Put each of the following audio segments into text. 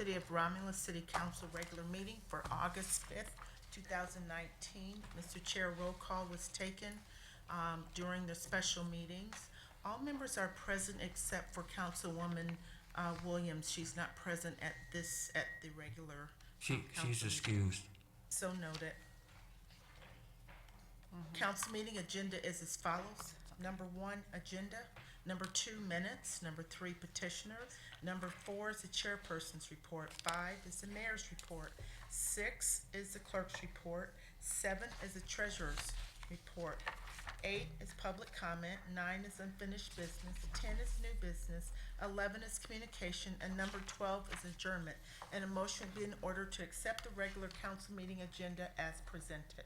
City of Romulus City Council regular meeting for August 5th, 2019. Mr. Chair, roll call was taken during the special meetings. All members are present except for Councilwoman Williams. She's not present at the regular She's council meeting. excused. So noted. Council meeting agenda is as follows. Number 1, agenda. Number 2, minutes. Number 3, petitioner. Number 4 is the chairperson's report. 5 is the mayor's report. 6 is the clerk's report. 7 is the treasurer's report. 8 is public comment. 9 is unfinished business. 10 is new business. 11 is communication. And number 12 is adjournment. And a motion would be in order to accept the regular council meeting agenda as presented.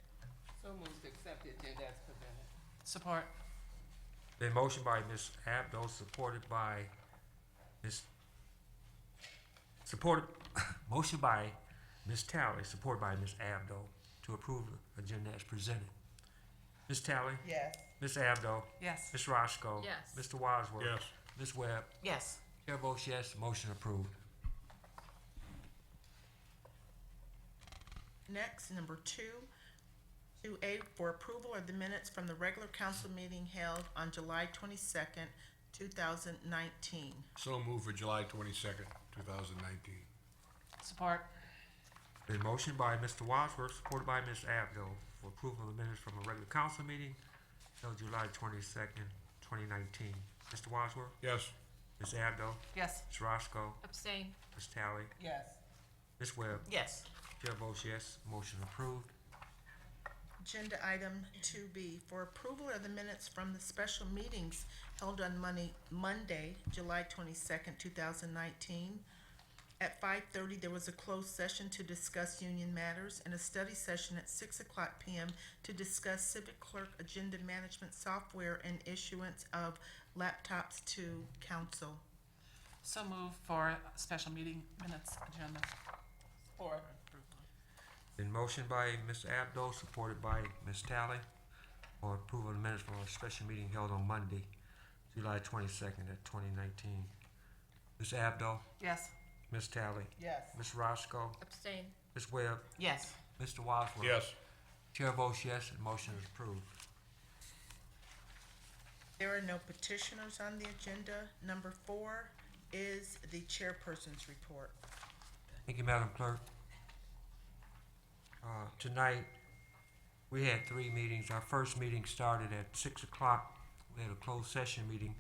So moved to accept the agenda as presented. Support. Been motion by Ms. Abdo, motion by Ms. Talley, supported by Ms. Abdo, to approve the agenda as presented. Ms. Talley? Yes. Ms. Abdo? Yes. Ms. Roscoe? Yes. Mr. Wadsworth? Yes. Ms. Webb? Yes. Chair votes yes, motion approved. Next, number 2A for approval are the minutes from the regular council meeting held on July 22nd, 2019. So moved for July 22nd, 2019. Support. Been motion by Mr. Wadsworth, supported by Ms. Abdo, for approval of the minutes from a regular council meeting held July 22nd, 2019. Mr. Wadsworth? Yes. Ms. Abdo? Yes. Ms. Roscoe? Abstain. Ms. Talley? Yes. Ms. Webb? Yes. Chair votes yes, motion approved. Agenda item 2B for approval are the minutes from the special meetings held on Monday, July 22nd, 2019. At 5:30, there was a closed session to discuss union matters and a study session at 6:00 p.m. to discuss civic clerk agenda management software and issuance of laptops to council. So move for special meeting minutes agenda. Support. Been motion by Ms. Abdo, supported by Ms. Talley, for approval of the minutes from a special meeting held on Monday, July 22nd of 2019. Ms. Abdo? Yes. Ms. Talley? Yes. Ms. Roscoe? Abstain. Ms. Webb? Yes. Mr. Wadsworth? Yes. Chair votes yes, and motion is approved. There are no petitioners on the agenda. Number 4 is the chairperson's report. Thank you, Madam Clerk. Tonight, we had 3 meetings. Our first meeting started at 6 o'clock. We had a closed session meeting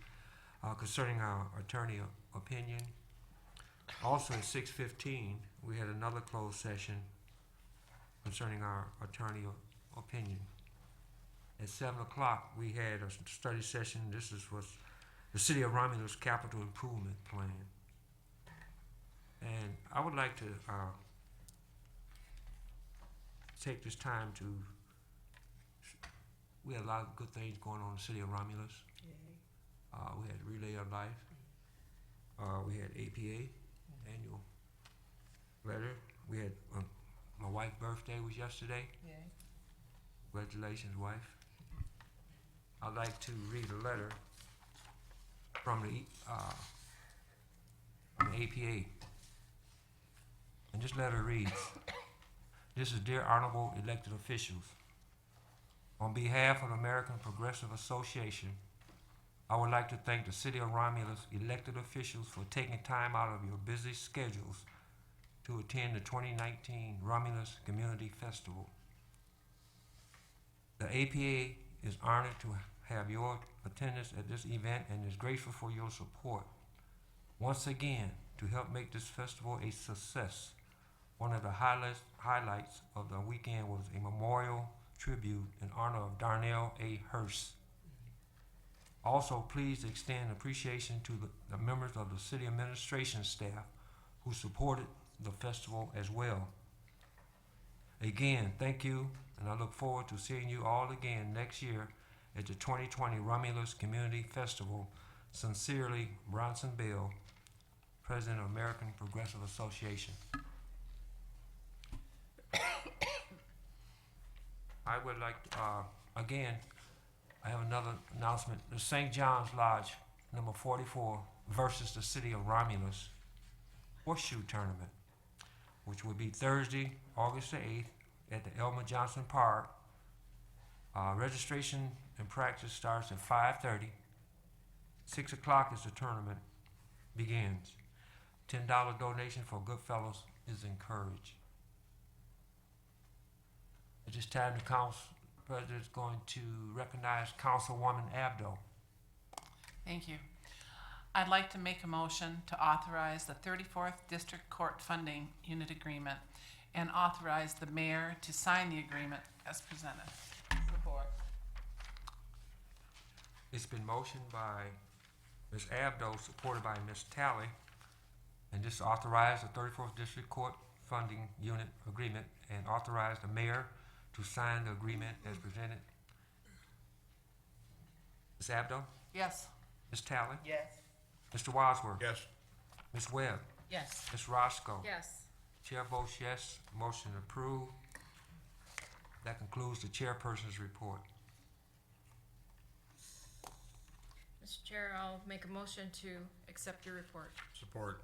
concerning our attorney opinion. Also at 6:15, we had another closed session concerning our attorney opinion. At 7 o'clock, we had a study session. This was the City of Romulus Capital Improvement Plan. And I would like to take this time to, we had a lot of good things going on in the City of Romulus. We had Relay of Life. We had APA, annual letter. We had, my wife's birthday was yesterday. Congratulations, wife. I'd like to read a letter from the APA. And this letter reads, "This is Dear Honorable Elected Officials. On behalf of the American Progressive Association, I would like to thank the City of Romulus elected officials for taking time out of your busy schedules to attend the 2019 Romulus Community Festival. The APA is honored to have your attendance at this event and is grateful for your support. Once again, to help make this festival a success, one of the highlights of the weekend was a memorial tribute in honor of Darnell A. Hurst. Also, please extend appreciation to the members of the city administration staff who supported the festival as well. Again, thank you, and I look forward to seeing you all again next year at the 2020 Romulus Community Festival. Sincerely, Bronson Bell, President of American Progressive Association." I would like to, again, I have another announcement. The St. John's Lodge, number 44, versus the City of Romulus horseshoe tournament which will be Thursday, August the 8th, at the Elmer Johnson Park. Registration and practice starts at 5:30. 6 o'clock is the tournament begins. $10 donation for Goodfellows is encouraged. At this time, the council president is going to recognize Councilwoman Abdo. Thank you. I'd like to make a motion to authorize the 34th District Court Funding Unit Agreement and authorize the mayor to sign the agreement as presented. Support. It's been motioned by Ms. Abdo, supported by Ms. Talley, and this authorize the 34th District Court Funding Unit Agreement and authorize the mayor to sign the agreement as presented. Ms. Abdo? Yes. Ms. Talley? Yes. Mr. Wadsworth? Yes. Ms. Webb? Yes. Ms. Roscoe? Yes. Chair votes yes, motion approved. That concludes the chairperson's report. Mr. Chair, I'll make a motion to accept your report. Support.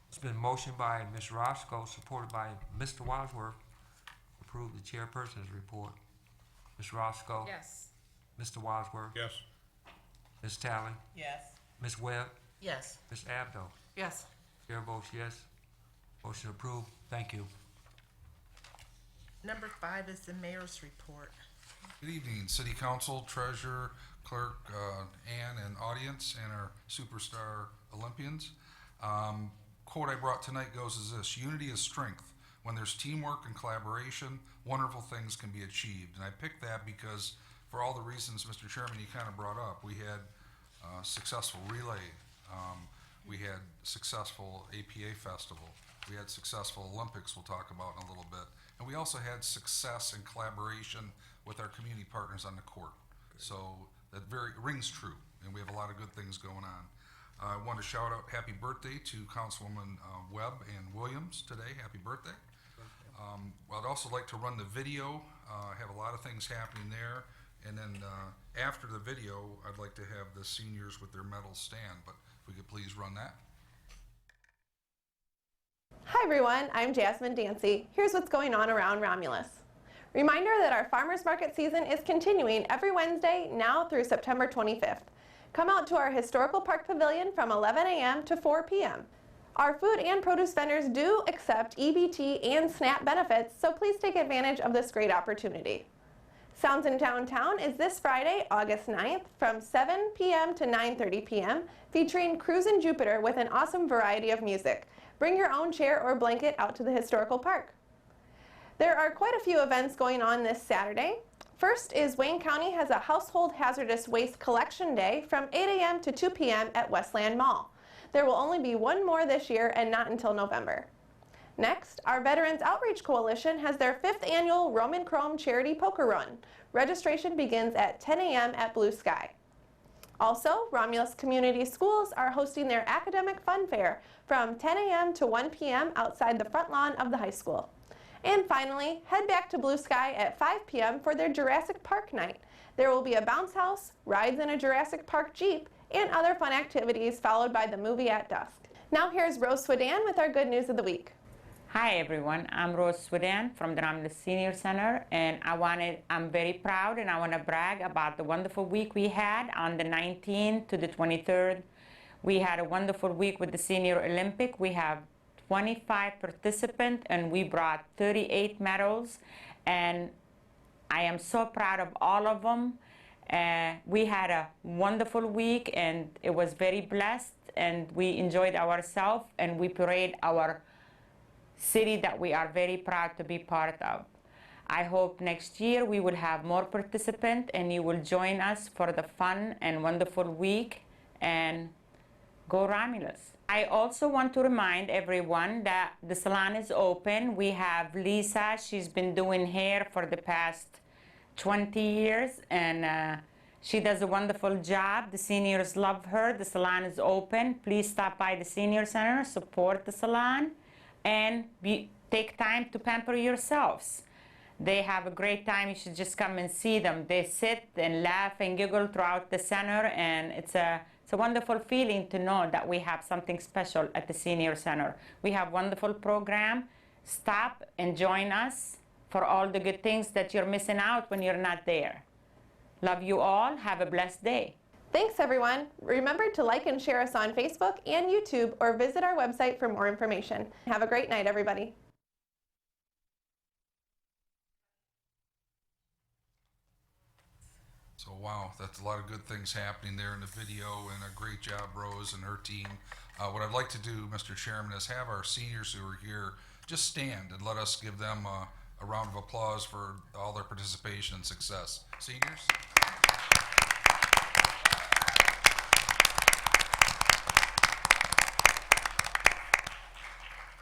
It's been motioned by Ms. Roscoe, supported by Mr. Wadsworth, approve the chairperson's report. Ms. Roscoe? Yes. Mr. Wadsworth? Yes. Ms. Talley? Yes. Ms. Webb? Yes. Ms. Abdo? Yes. Chair votes yes, motion approved. Thank you. Number 5 is the mayor's report. Good evening, City Council, Treasurer, Clerk, Ann, and audience, and our superstar Olympians. Quote I brought tonight goes as this: unity is strength. When there's teamwork and collaboration, wonderful things can be achieved. And I picked that because for all the reasons, Mr. Chairman, you kind of brought up. We had successful relay. We had successful APA festival. We had successful Olympics we'll talk about in a little bit. And we also had success and collaboration with our community partners on the court. So that very rings true, and we have a lot of good things going on. I want to shout out happy birthday to Councilwoman Webb and Williams today. Happy birthday. I'd also like to run the video. Have a lot of things happening there. And then after the video, I'd like to have the seniors with their medals stand, but if we could please run that. Hi everyone, I'm Jasmine Dancy. Here's what's going on around Romulus. Reminder that our farmers market season is continuing every Wednesday now through September 25th. Come out to our historical park pavilion from 11 a.m. to 4 p.m. Our food and produce vendors do accept EBT and SNAP benefits, so please take advantage of this great opportunity. Sounds in Downtown is this Friday, August 9th from 7 p.m. to 9:30 p.m. featuring Cruisin' Jupiter with an awesome variety of music. Bring your own chair or blanket out to the historical park. There are quite a few events going on this Saturday. First is Wayne County has a household hazardous waste collection day from 8 a.m. to 2 p.m. at Westland Mall. There will only be one more this year and not until November. Next, our Veterans Outreach Coalition has their 5th annual Roman Chrome Charity Poker Run. Registration begins at 10 a.m. at Blue Sky. Also, Romulus Community Schools are hosting their Academic Fun Fair from 10 a.m. to 1 p.m. outside the front lawn of the high school. And finally, head back to Blue Sky at 5 p.m. for their Jurassic Park night. There will be a bounce house, rides in a Jurassic Park Jeep, and other fun activities followed by the movie at dusk. Now here's Rose Swadan with our good news of the week. Hi everyone, I'm Rose Swadan from the Romulus Senior Center, and I'm very proud and I want to brag about the wonderful week we had on the 19th to the 23rd. We had a wonderful week with the Senior Olympic. We have 25 participants and we brought 38 medals, and I am so proud of all of them. We had a wonderful week and it was very blessed, and we enjoyed ourselves and we parade our city that we are very proud to be part of. I hope next year we will have more participants and you will join us for the fun and wonderful week, and go Romulus. I also want to remind everyone that the salon is open. We have Lisa, she's been doing hair for the past 20 years and she does a wonderful job. The seniors love her. The salon is open. Please stop by the Senior Center, support the salon, and take time to pamper yourselves. They have a great time. You should just come and see them. They sit and laugh and giggle throughout the center, and it's a wonderful feeling to know that we have something special at the Senior Center. We have wonderful program. stop and join us for all the good things that you're missing out when you're not there. Love you all. Have a blessed day. Thanks, everyone. Remember to like and share us on Facebook and YouTube, or visit our website for more information. Have a great night, everybody. So wow, that's a lot of good things happening there in the video, and a great job, Rose and her team. What I'd like to do, Mr. Chairman, is have our seniors who are here just stand and let us give them a round of applause for all their participation and success. Seniors?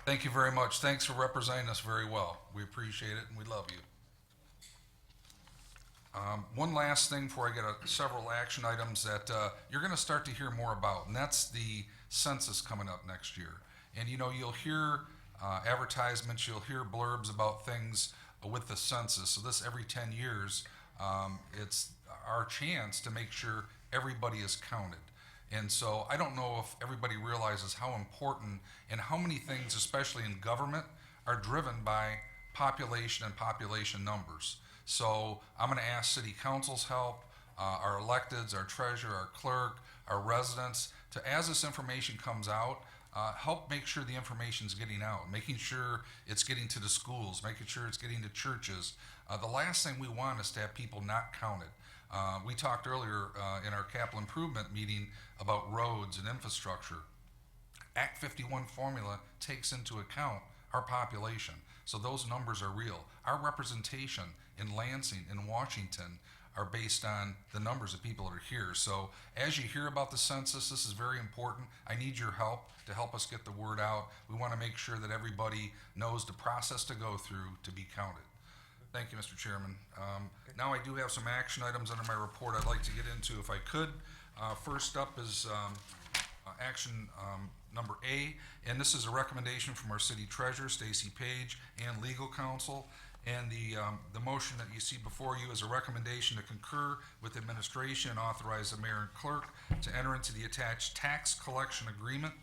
Thank you very much. Thanks for representing us very well. We appreciate it and we love you. One last thing before I get several action items that you're going to start to hear more about, and that's the census coming up next year. And you know, you'll hear advertisements, you'll hear blurbs about things with the census. So this every 10 years, it's our chance to make sure everybody is counted. And so I don't know if everybody realizes how important and how many things, especially in government, are driven by population and population numbers. So I'm going to ask City Council's help, our electeds, our treasurer, our clerk, our residents, to, as this information comes out, help make sure the information's getting out, making sure it's getting to the schools, making sure it's getting to churches. The last thing we want is to have people not counted. We talked earlier in our capital improvement meeting about roads and infrastructure. Act 51 formula takes into account our population. So those numbers are real. Our representation in Lansing and Washington are based on the numbers of people that are here. So as you hear about the census, this is very important. I need your help to help us get the word out. We want to make sure that everybody knows the process to go through to be counted. Thank you, Mr. Chairman. Now I do have some action items under my report I'd like to get into if I could. First up is action number A, and this is a recommendation from our city treasurer, Stacy Page, and legal counsel. And the motion that you see before you is a recommendation to concur with administration and authorize the mayor and clerk to enter into the attached tax collection agreement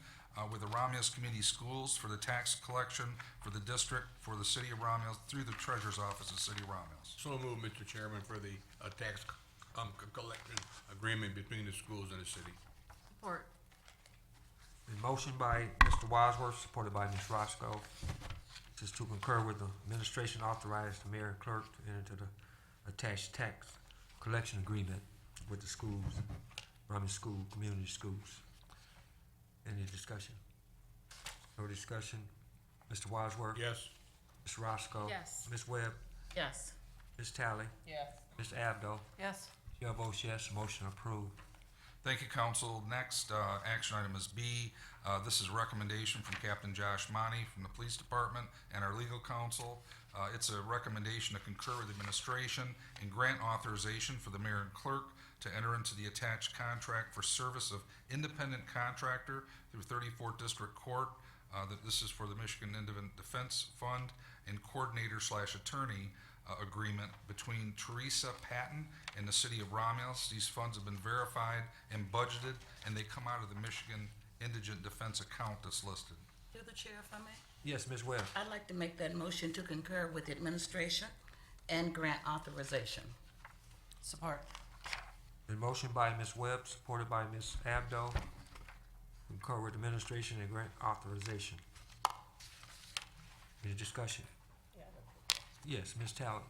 with the Romulus Community Schools for the tax collection for the district for the city of Romulus through the treasurer's office of the city of Romulus. So moved, Mr. Chairman, for the tax collection agreement between the schools and the city. Support. A motion by Mr. Wadsworth, supported by Ms. Roscoe, just to concur with the administration, authorize the mayor and clerk to enter into the attached tax collection agreement with the schools, Romulus School, community schools. Any discussion? No discussion? Mr. Wadsworth? Yes. Ms. Roscoe? Yes. Ms. Webb? Yes. Ms. Talley? Yes. Ms. Abdo? Yes. Chair votes yes, motion approved. Thank you, council. Next action item is B. This is a recommendation from Captain Josh Monty from the police department and our legal counsel. It's a recommendation to concur with administration and grant authorization for the mayor and clerk to enter into the attached contract for service of independent contractor through 34th District Court. This is for the Michigan Independent Defense Fund and coordinator/attorney agreement between Teresa Patton and the city of Romulus. These funds have been verified and budgeted, and they come out of the Michigan Indigent Defense account that's listed. Through the chair, if I may, Yes, Ms. Webb. I'd like to make that motion to concur with administration and grant authorization. Support. The motion by Ms. Webb, supported by Ms. Abdo, concur with administration and grant authorization. Any discussion? Yes, Ms. Talley.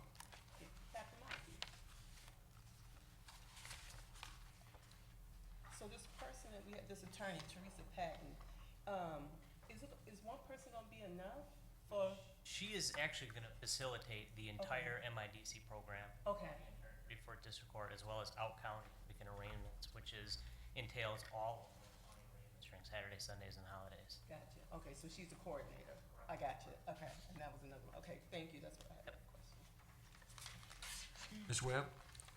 So this person that we had, this attorney, Teresa Patton, is one person gonna be enough for? She is actually going to facilitate the entire MIDC program Okay. in her 34th District Court, as well as out-county weekend arraignments, which entails all of the county arraignments during Saturdays, Sundays, and holidays. Gotcha. Okay, so she's the coordinator. I got you. Okay, and that was another one. Okay, thank you. That's what I had a question. Ms. Webb?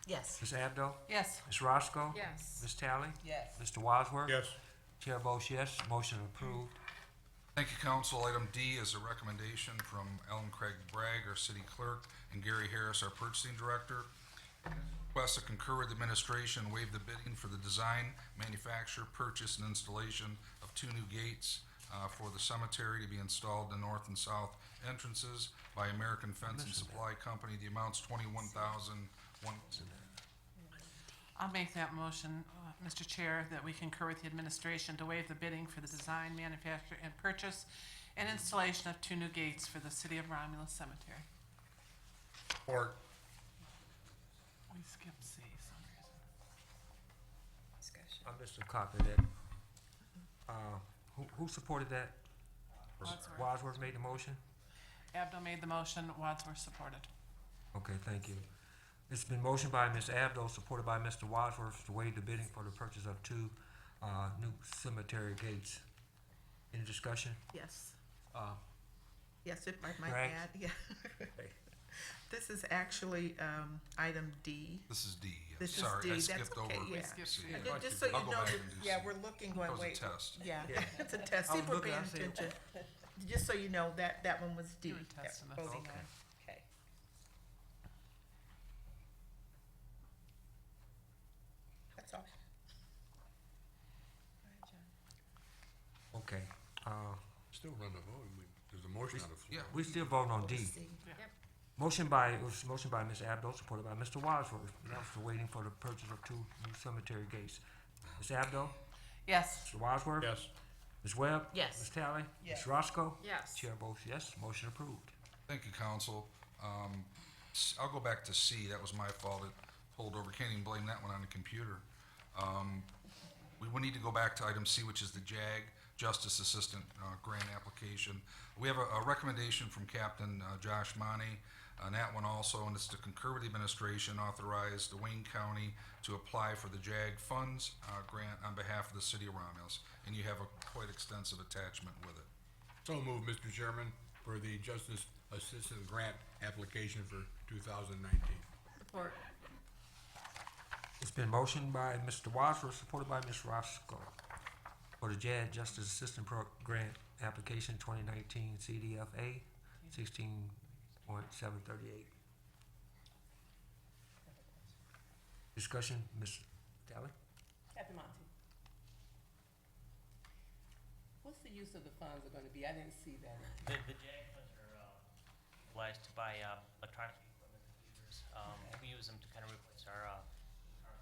Yes. Ms. Abdo? Yes. Ms. Roscoe? Yes. Ms. Talley? Yes. Mr. Wadsworth? Yes. Chair votes yes, motion approved. Thank you, council. Item D is a recommendation from Ellen Craig Bragg, our city clerk, and Gary Harris, our purchasing director. Request to concur with administration, waive the bidding for the design, manufacture, purchase, and installation of 2 new gates for the cemetery to be installed in the north and south entrances by American Fence and Supply Company. The amount's $21,001. I'll make that motion, Mr. Chair, that we concur with the administration to waive the bidding for the design, manufacture, and purchase and installation of 2 new gates for the City of Romulus Cemetery. Support. We skipped C for some reason. Discussion. I missed a copy of that. Who supported that? Wadsworth. Wadsworth made the motion? Abdo made the motion, Wadsworth supported. Okay, thank you. It's been motioned by Ms. Abdo, supported by Mr. Wadsworth, to waive the bidding for the purchase of 2 new cemetery gates. Any discussion? Yes. Yes, if I might Greg? add, yeah. This is actually, item D. This is D. yeah. This is Sorry, D. I That's skipped okay, over. yeah. We skipped C. Just so you I'll go know, back that- and do yeah, C. we're looking, going, That was a wait. test. Yeah, Yeah. it's a test. I See was if we're looking, paying I said, attention. Just so you know, that one was D. You were testing that us. voting Okay. on. Okay. That's all. Okay, Still run the vote. There's a motion on the floor. Yeah. we still voting on D. C. Motion by, it was motion by Ms. Abdo, supported by Mr. Wadsworth. Now for waiting for the purchase of 2 new cemetery gates. Ms. Abdo? Yes. Mr. Wadsworth? Yes. Ms. Webb? Yes. Ms. Tally? Yes. Ms. Roscoe? Yes. Chair votes yes, motion approved. Thank you, council. I'll go back to C. That was my fault. It pulled over. Can't even blame that one on the computer. We will need to go back to item C, which is the JAG, Justice Assistant Grant Application. We have a recommendation from Captain Josh Monty on that one also, and it's to concur with the administration, authorize the Wayne County to apply for the JAG funds grant on behalf of the City of Romulus. And you have a quite extensive attachment with it. So moved, Mr. Chairman, for the Justice Assistant Grant application for 2019. Support. It's been motioned by Mr. Wadsworth, supported by Ms. Roscoe, for the JAG Justice Assistant Grant Application 2019 CDFA 16.738. Discussion, Ms. Tally? Captain Monty. What's the use of the funds are gonna be? I didn't see that. The JAG funds are utilized to buy electronic equipment, computers. We use them to kind of replace our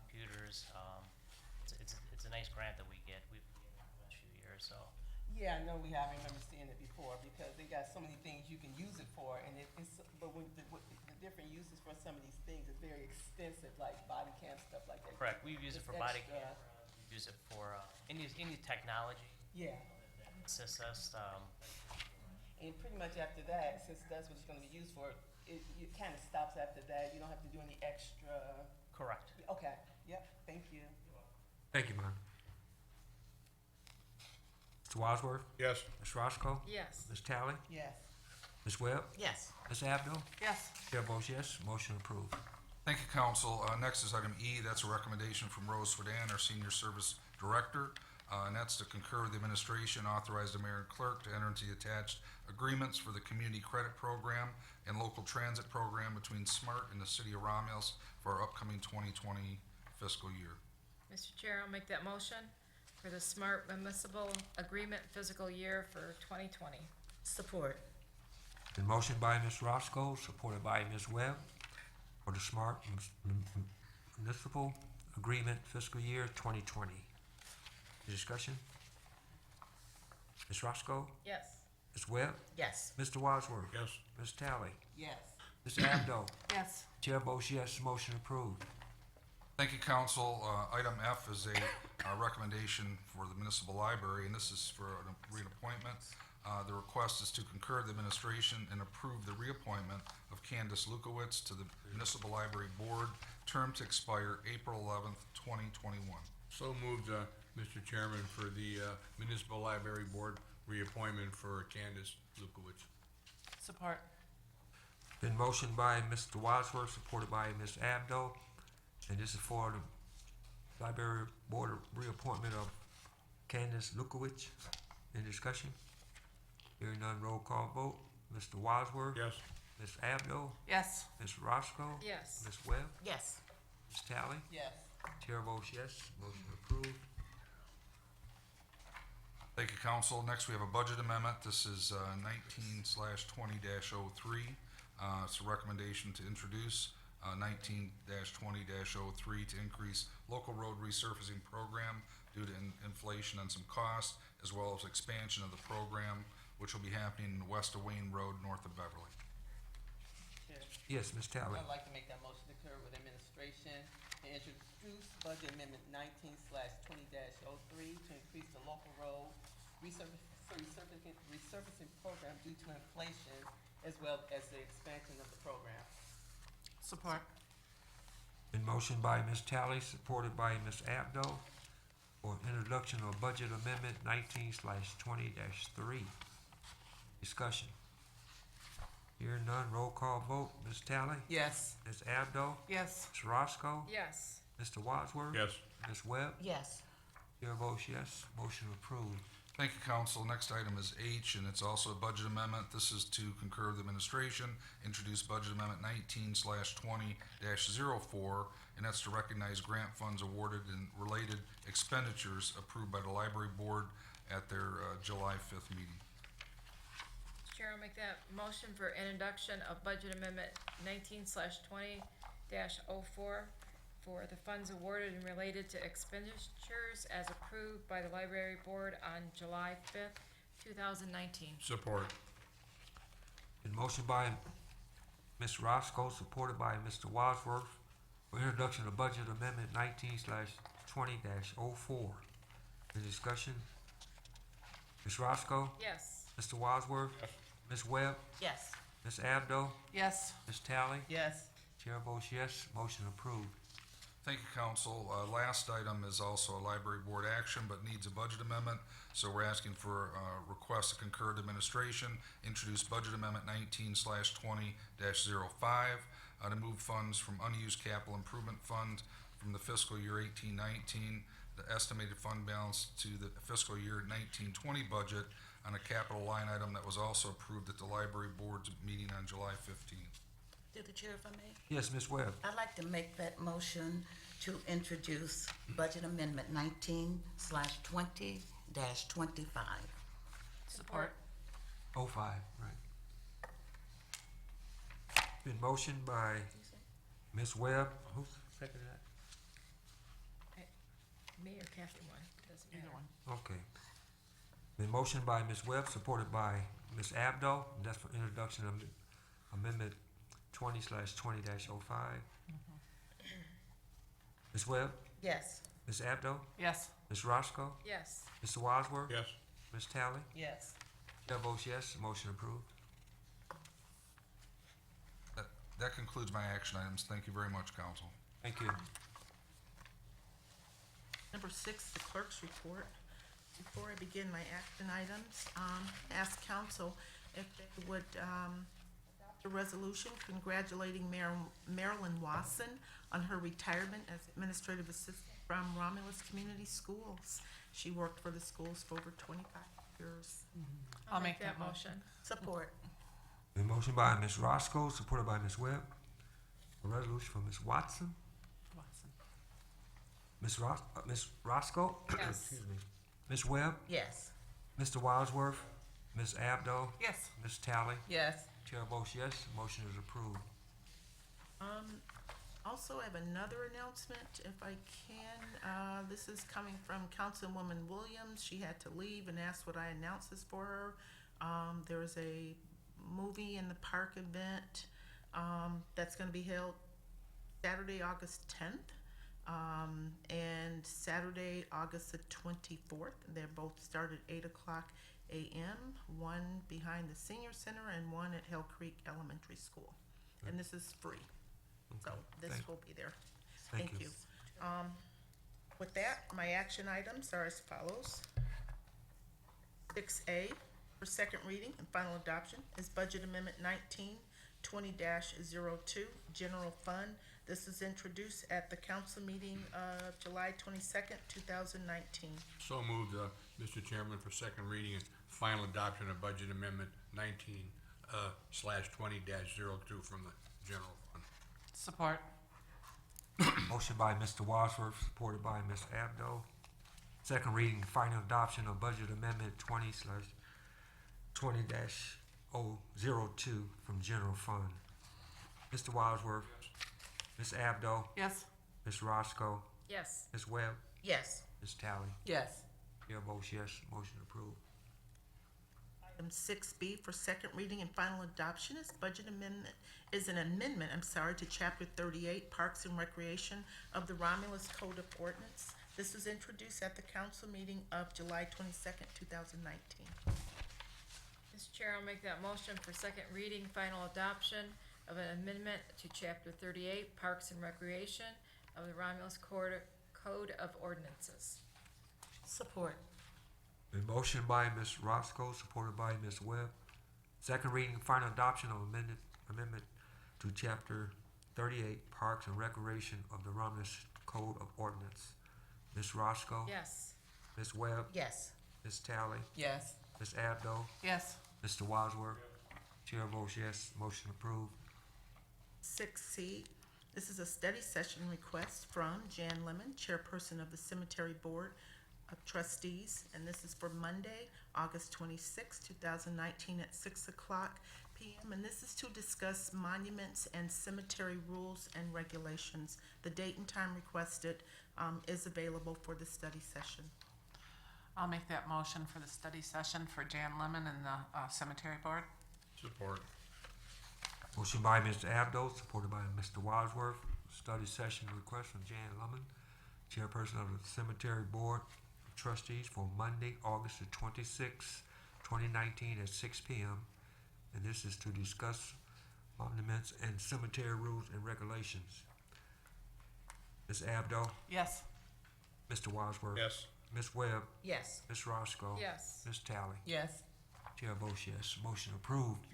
computers. It's a nice grant that we get. We've been getting it the last few years, so. Yeah, I know we have. I remember seeing it before because they got so many things you can use it for, and but when the different uses for some of these things is very extensive, like body cam stuff like that. Correct, we use it It's for body extra. camera, we use it for any technology Yeah, that assists us. and pretty much after that, since that's what it's going to be used for, it kind of stops after that. You don't have to do any extra. Correct. Okay. Yep. Thank you. Thank you, ma'am. Mr. Wadsworth? Yes. Ms. Roscoe? Yes. Ms. Tally? Yes. Ms. Webb? Yes. Ms. Abdo? Yes. Chair votes yes, motion approved. Thank you, council. Next is item E. That's a recommendation from Rose Sweden, our Senior Service Director. And that's to concur with the administration, authorize the mayor and clerk to enter into the attached agreements for the Community Credit Program and Local Transit Program between SMART and the City of Romulus for our upcoming 2020 fiscal year. Mr. Chair, I'll make that motion for the Smart Municipal Agreement Fiscal Year for 2020. Support. Been motioned by Ms. Roscoe, supported by Ms. Webb, for the Smart Municipal Agreement Fiscal Year 2020. Discussion? Ms. Roscoe? Yes. Ms. Webb? Yes. Mr. Wadsworth? Yes. Ms. Tally? Yes. Ms. Abdo? Yes. Chair votes yes, motion approved. Thank you, council. Item F is a recommendation for the municipal library, and this is for a reappointment. The request is to concur with the administration and approve the reappointment of Candace Lukowitz to the Municipal Library Board, term to expire April 11th, 2021. So moved, Mr. Chairman, for the Municipal Library Board reappointment for Candace Lukowitz. Support. Been motioned by Mr. Wadsworth, supported by Ms. Abdo, and this is for the Library Board reappointment of Candace Lukowitz. Any discussion? Hearing none, roll call vote. Mr. Wadsworth? Yes. Ms. Abdo? Yes. Ms. Roscoe? Yes. Ms. Webb? Yes. Ms. Tally? Yes. Chair votes yes, motion approved. Thank you, council. Next, we have a budget amendment. This is 19/20-03. It's a recommendation to introduce 19-20-03 to increase local road resurfacing program due to inflation and some costs, as well as expansion of the program, which will be happening west of Wayne Road, north of Beverly. Chair, Yes, Ms. Talley. I'd like to make that motion to concur with administration and introduce budget amendment 19/20-03 to increase the local road resurfacing program due to inflation, as well as the expansion of the program. Support. Been motioned by Ms. Talley, supported by Ms. Abdo, for introduction of budget amendment 19/20-3. Discussion. Hearing none, roll call vote. Ms. Talley? Yes. Ms. Abdo? Yes. Ms. Roscoe? Yes. Mr. Wadsworth? Yes. Ms. Webb? Yes. Chair votes yes, motion approved. Thank you, council. Next item is H, and it's also a budget amendment. This is to concur with administration, introduce budget amendment 19/20-04, and that's to recognize grant funds awarded and related expenditures approved by the library board at their July 5th meeting. Mr. Chair, I'll make that motion for introduction of budget amendment 19/20-04 for the funds awarded and related to expenditures as approved by the library board on July 5th, 2019. Support. Been motioned by Ms. Roscoe, supported by Mr. Wadsworth, for introduction of budget amendment 19/20-04. Any discussion? Ms. Roscoe? Yes. Mr. Wadsworth? Ms. Webb? Yes. Ms. Abdo? Yes. Ms. Talley? Yes. Chair votes yes, motion approved. Thank you, council. Last item is also a library board action, but needs a budget amendment. So we're asking for request to concur with administration, introduce budget amendment 19/20-05 to move funds from unused capital improvement fund from the fiscal year 18-19, the estimated fund balance, to the fiscal year 19-20 budget on a capital line item that was also approved at the library board's meeting on July 15th. Through the chair, if I may. Yes, Ms. Webb. I'd like to make that motion to introduce budget amendment 19/20-25. Support. 05, right. Been motioned by Ms. Webb. Who seconded that? Me or Kathy one, doesn't matter. Either one. Okay. Been motioned by Ms. Webb, supported by Ms. Abdo, and that's for introduction of amendment 20/20-05. Ms. Webb? Yes. Ms. Abdo? Yes. Ms. Roscoe? Yes. Mr. Wadsworth? Yes. Ms. Talley? Yes. Chair votes yes, motion approved. That concludes my action items. Thank you very much, council. Thank you. Number 6, the clerk's report. Before I begin my action items, ask council if they would adopt a resolution congratulating Marilyn Wasson on her retirement as administrative assistant from Romulus Community Schools. She worked for the schools for over 25 years. I'll make that motion. Support. Been motioned by Ms. Roscoe, supported by Ms. Webb. A resolution from Ms. Watson. Ms. Roscoe? Yes. Excuse me. Ms. Webb? Yes. Mr. Wadsworth? Ms. Abdo? Yes. Ms. Talley? Yes. Chair votes yes, motion is approved. Also, I have another announcement, if I can. This is coming from Councilwoman Williams. She had to leave and asked would I announce this for her. There is a movie in the park event that's going to be held Saturday, August 10th, and Saturday, August the 24th. They both start at 8:00 a.m., one behind the senior center and one at Hill Creek Elementary School. And this is free, so this will be there. Thank you. With that, my action items are as follows. 6A, for second reading and final adoption, is Budget Amendment 19/20-02, General Fund. This is introduced at the council meeting of July 22nd, 2019. So moved, Mr. Chairman, for second reading and final adoption of budget amendment 19/20-02 from the general fund. Support. Motion by Mr. Wadsworth, supported by Ms. Abdo. Second reading, and final adoption of budget amendment 20/20-002 from general fund. Mr. Wadsworth. Ms. Abdo. Yes. Ms. Roscoe. Yes. Ms. Webb. Yes. Ms. Tally. Yes. Chair votes yes, motion approved. Item 6B for second reading and final adoption is an amendment, to Chapter 38, Parks and Recreation of the Romulus Code of Ordinance. This was introduced at the council meeting of July 22nd, 2019. Mr. Chair, I'll make that motion for second reading, final adoption of an amendment to Chapter 38, Parks and Recreation of the Romulus Code of Ordinances. Support. A motion by Ms. Roscoe, supported by Ms. Webb. Second reading, final adoption of amendment to Chapter 38, Parks and Recreation of the Romulus Code of Ordinance. Ms. Roscoe. Yes. Ms. Webb. Yes. Ms. Tally. Yes. Ms. Abdo. Yes. Mr. Wadsworth. Chair votes yes, motion approved. 6C, this is a study session request from Jan Lemon, Chairperson of the Cemetery Board of Trustees, and this is for Monday, August 26, 2019 at 6 o'clock p.m. And this is to discuss monuments and cemetery rules and regulations. The date and time requested is available for the study session. I'll make that motion for the study session for Jan Lemon and the cemetery board. Support. Motion by Mr. Abdo, supported by Mr. Wadsworth. Study session request from Jan Lemon, Chairperson of the Cemetery Board of Trustees, for Monday, August the 26th, 2019 at 6 p.m. And this is to discuss monuments and cemetery rules and regulations. Ms. Abdo. Yes. Mr. Wadsworth. Yes. Ms. Webb. Yes. Ms. Roscoe. Yes. Ms. Tally. Yes. Chair votes yes, motion approved.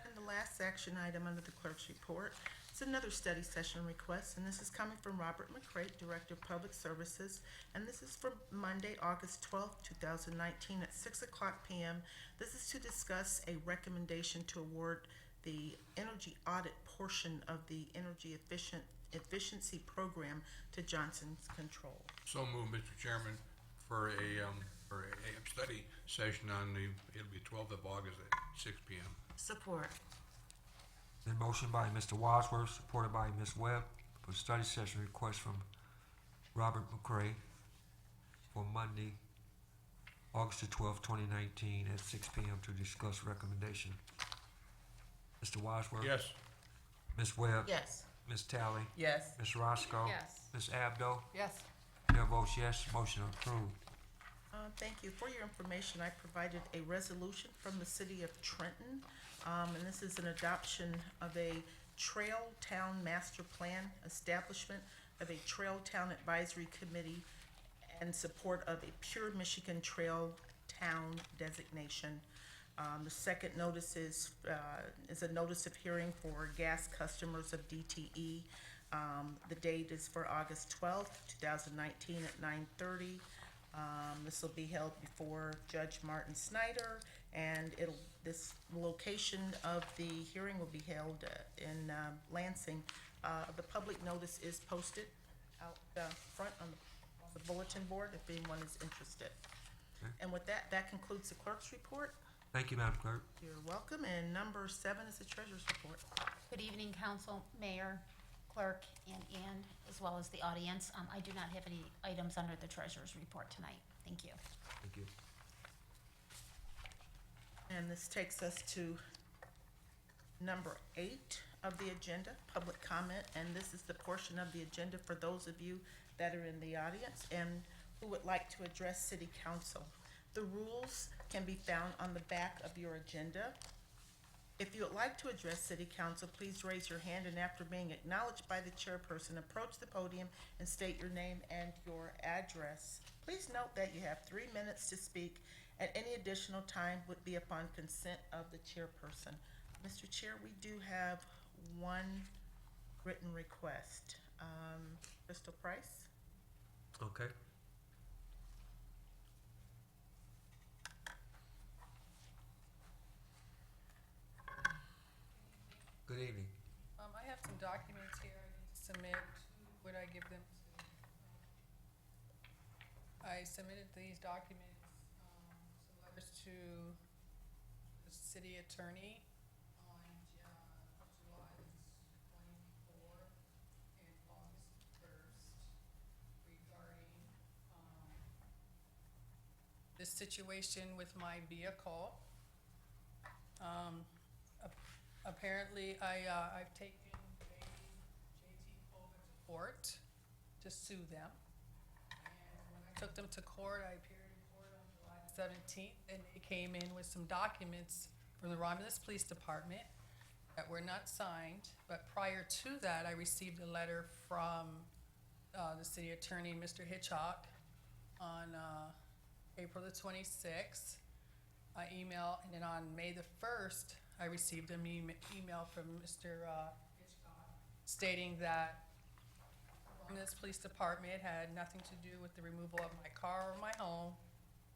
And the last action item under the clerk's report is another study session request, and this is coming from Robert McCray, Director of Public Services, and this is for Monday, August 12th, 2019 at 6 o'clock p.m. This is to discuss a recommendation to award the energy audit portion of the energy efficiency program to Johnson's Control. So move, Mr. Chairman, for a study session on it'll be 12th of August at 6 p.m. Support. Then motion by Mr. Wadsworth, supported by Ms. Webb, for study session request from Robert McCray for Monday, August the 12th, 2019 at 6 p.m. to discuss recommendation. Mr. Wadsworth? Yes. Ms. Webb? Yes. Ms. Tally? Yes. Ms. Roscoe? Yes. Ms. Abdo? Yes. Chair votes yes, motion approved. Thank you. For your information, I provided a resolution from the city of Trenton, and this is an adoption of a Trail Town Master Plan, establishment of a Trail Town Advisory Committee, and support of a Pure Michigan Trail Town designation. The second notice is a notice of hearing for gas customers of DTE. The date is for August 12th, 2019 at 9:30. This will be held before Judge Martin Snyder, and this location of the hearing will be held in Lansing. The public notice is posted out front on the bulletin board if anyone is interested. Okay. And with that, that concludes the clerk's report. Thank you, Madam Clerk. You're welcome. And number 7 is the treasurer's report. Good evening, council, mayor, clerk, and as well as the audience. I do not have any items under the treasurer's report tonight. Thank you. Thank you. And this takes us to number 8 of the agenda, public comment. And this is the portion of the agenda for those of you that are in the audience and who would like to address city council. The rules can be found on the back of your agenda. If you would like to address city council, please raise your hand, and after being acknowledged by the chairperson, approach the podium and state your name and your address. Please note that you have 3 minutes to speak, and any additional time would be upon consent of the chairperson. Mr. Chair, we do have one written request. Crystal Price? Okay. Good evening. I have some documents here I need to submit. Would I give them to? I I submitted these documents, some letters to the city attorney on July 24th and August 1st regarding, this situation with my vehicle. Apparently, I've taken JT Cova to court to sue them. And when I took them to court, I appeared in court on July 17th, and they came in with some documents from the Romulus Police Department that were not signed. But prior to that, I received a letter from the city attorney, Mr. Hitchcock, on April the 26th. Email, and then on May the 1st, I received an email from Mr. Hitchcock stating that this police department had nothing to do with the removal of my car or my home,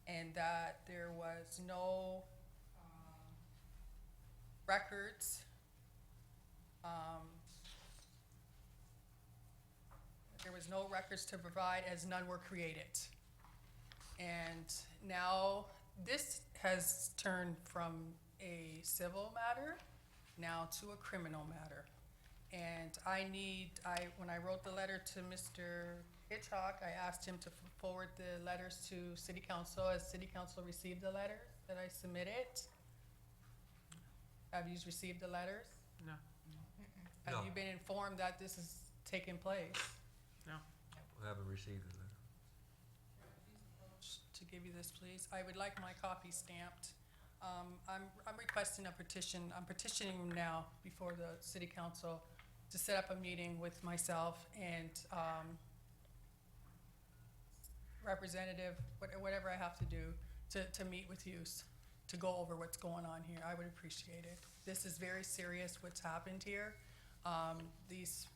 and that there was no records, to provide, as none were created. And now this has turned from a civil matter now to a criminal matter. And when I wrote the letter to Mr. Hitchcock, I asked him to forward the letters to City Council. Has City Council received the letter that I submitted? Have you received the letters? No. Have No. you been informed that this is taking place? No. We haven't received it. To give you this, please. I would like my copy stamped. I'm requesting a petition. I'm petitioning now before the City Council to set up a meeting with myself and representative, whatever I have to do to meet with you, to go over what's going on here. I would appreciate it. This is very serious what's happened here. These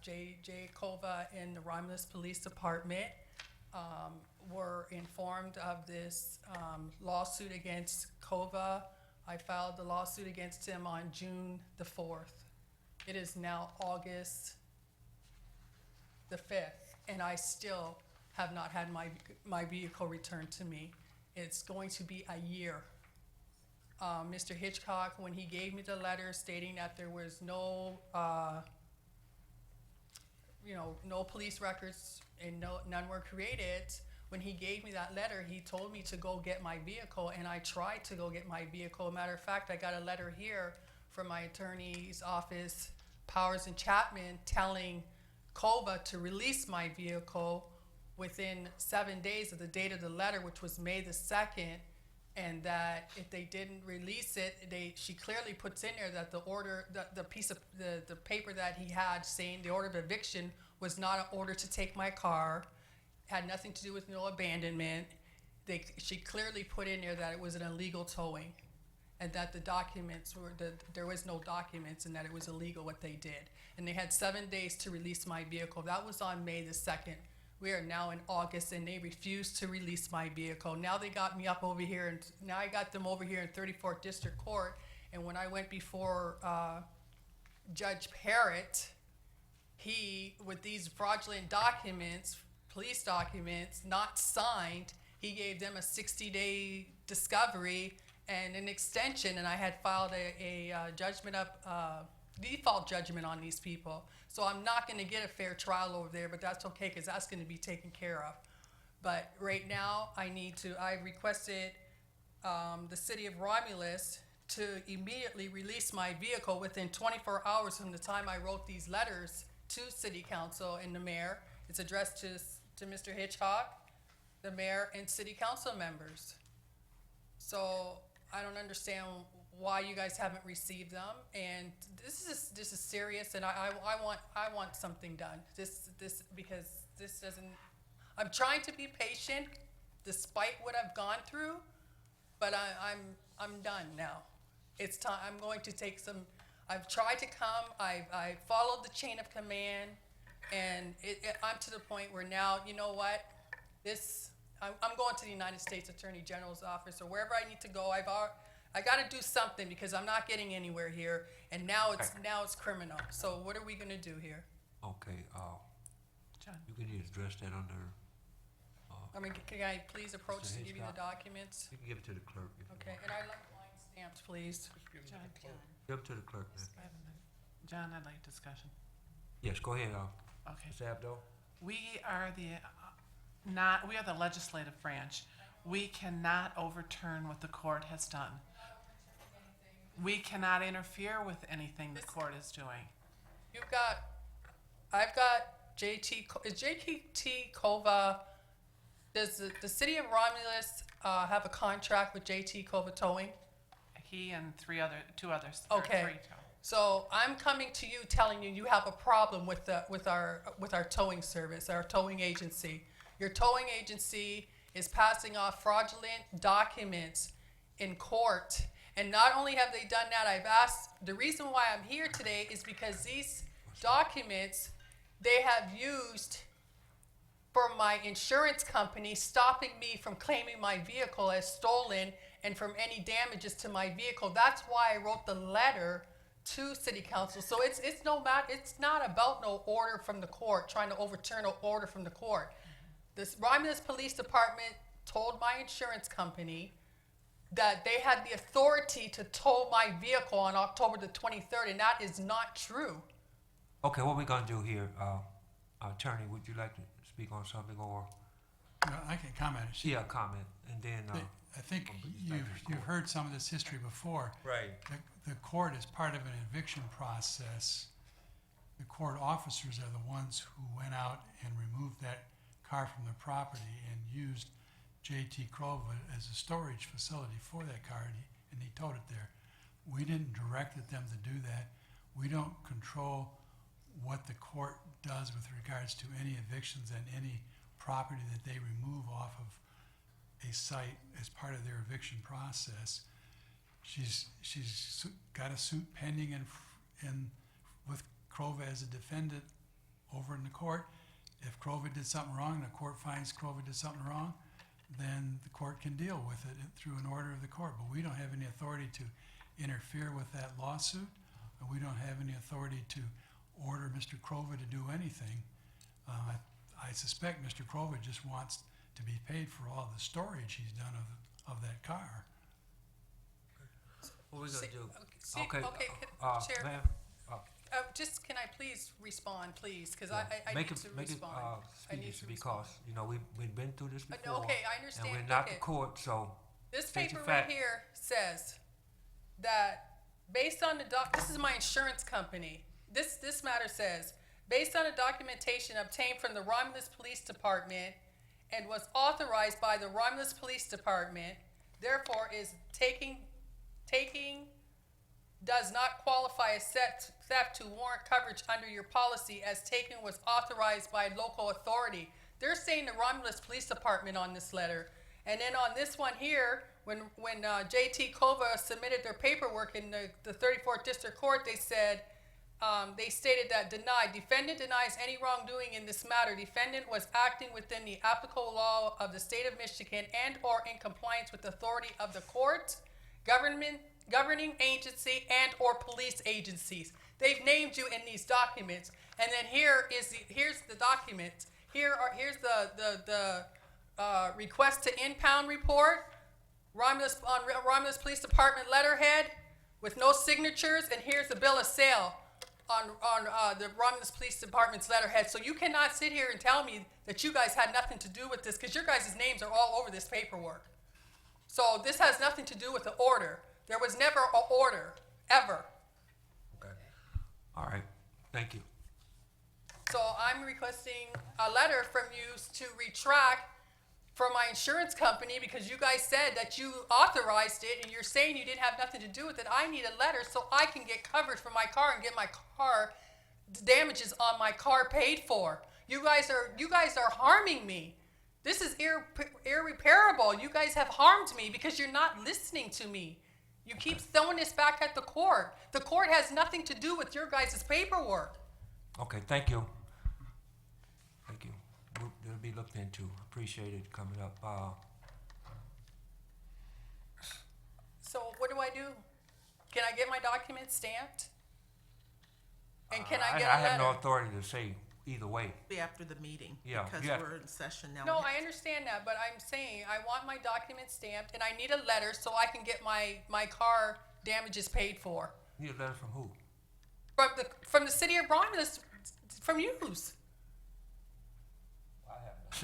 J. Cova and the Romulus Police Department were informed of this lawsuit against Cova. I filed the lawsuit against him on June the 4th. It is now August the 5th, and I still have not had my vehicle returned to me. It's going to be a year. Mr. Hitchcock, when he gave me the letter stating that there was no police records and none were created, when he gave me that letter, he told me to go get my vehicle, and I tried to go get my vehicle. Matter of fact, I got a letter here from my attorney's office, Powers and Chapman, telling Cova to release my vehicle within 7 days of the date of the letter, which was May the 2nd, and that if they didn't release it, she clearly puts in there that the order, the piece of the paper that he had saying the order of eviction was not an order to take my car, had nothing to do with no abandonment. She clearly put in there that it was an illegal towing, and that the documents there was no documents, and that it was illegal what they did. And they had 7 days to release my vehicle. That was on May the 2nd. We are now in August, and they refused to release my vehicle. Now they got me up over here, and now I got them over here in 34th District Court. And when I went before Judge Parrott, he, with these fraudulent documents, police documents, not signed, he gave them a 60-day discovery and an extension, and I had filed a default judgment on these people. So I'm not gonna get a fair trial over there, but that's okay, because that's gonna be taken care of. But right now, I requested the city of Romulus to immediately release my vehicle within 24 hours from the time I wrote these letters to City Council and the mayor. It's addressed to Mr. Hitchcock, the mayor, and city council members. So I don't understand why you guys haven't received them, and this is serious, and I want something done. Because this doesn't. I'm trying to be patient, despite what I've gone through, but I'm done now. It's time. I'm going to take some. I've tried to come. I followed the chain of command, and I'm to the point where now, you know what? I'm going to the United States Attorney General's office or wherever I need to go. I got to do something because I'm not getting anywhere here, and now it's criminal. So what are we gonna do here? Okay, John. you can either address that under I mean, can I please approach Mr. to give you the Hitchcock? documents? You can give it to the clerk if you Okay, want. and I'd like mine stamped, please. John, Give it to the clerk, then. I have a minute. John, I'd like discussion. Yes, go ahead, Okay. Ms. Abdo. We are we are the legislative branch. We cannot overturn what the court has done. We cannot interfere with anything the court is doing. I've got is JT Kova, does the city of Romulus, have a contract with JT Kova Towing? He and two others. Okay. Three. So I'm coming to you telling you have a problem with our towing service, our towing agency. Your towing agency is passing off fraudulent documents in court. And not only have they done that, the reason why I'm here today is because these documents they have used for my insurance company, stopping me from claiming my vehicle as stolen and from any damages to my vehicle. That's why I wrote the letter to City Council. So it's not about no order from the court, trying to overturn an order from the court. This Romulus Police Department told my insurance company that they had the authority to tow my vehicle on October the 23rd, and that is not true. Okay, what we gonna do here, Attorney, would you like to speak on something, or? I can comment. Yeah, comment, and then, I think you've heard some of this history before. Right. The court is part of an eviction process. The court officers are the ones who went out and removed that car from the property and used JT Krova as a storage facility for that car, and he towed it there. We didn't direct them to do that. We don't control what the court does with regards to any evictions and any property that they remove off of a site as part of their eviction process. She's got a suit pending with Krova as a defendant over in the court. If Krova did something wrong, and the court finds Krova did something wrong, then the court can deal with it through an order of the court. But we don't have any authority to interfere with that lawsuit, and we don't have any authority to order Mr. Krova to do anything. I suspect Mr. Krova just wants to be paid for all the storage he's done of that car. What we gonna do? Chair. Ma'am, Just can I please respond, please? Because I make need it, to make it, respond. I need speedy, to because, you know, we've been through this before. Okay, I understand. And we're not the Okay. court, so. This state the paper right fact. here says that based on this is my insurance company. This matter says, based on the documentation obtained from the Romulus Police Department and was authorized by the Romulus Police Department, therefore is taking does not qualify as theft to warrant coverage under your policy, as taken was authorized by local authority. They're saying the Romulus Police Department on this letter. And then on this one here, when JT Kova submitted their paperwork in the 34th District Court, they said, they stated that defendant denies any wrongdoing in this matter. Defendant was acting within the applicable law of the state of Michigan and or in compliance with the authority of the court, governing agency, and or police agencies. They've named you in these documents. And then here's the document. Here's the request to impound report, Romulus Police Department letterhead with no signatures, and here's the bill of sale on the Romulus Police Department's letterhead. So you cannot sit here and tell me that you guys had nothing to do with this, because your guys' names are all over this paperwork. So this has nothing to do with the order. There was never an order, ever. Okay. All right, thank you. So I'm requesting a letter from you to retract from my insurance company, because you guys said that you authorized it and you're saying you didn't have nothing to do with it. I need a letter so I can get coverage for my car and get my car damages on my car paid for. You guys are harming me. This is irreparable. You guys have harmed me because you're not listening to me. You keep throwing this back at the court. The court has nothing to do with your guys' paperwork. Okay, thank you. Thank you. It'll be looked into. Appreciate it coming up. So what do I do? Can I get my documents stamped? And can I get a I have no letter? authority to say either way. Be after the meeting. Yeah, Because yeah. we're in session now. No, I understand that, but I'm saying I want my documents stamped and I need a letter so I can get my car damages paid for. You need a letter from who? From the city of Romulus, from yous.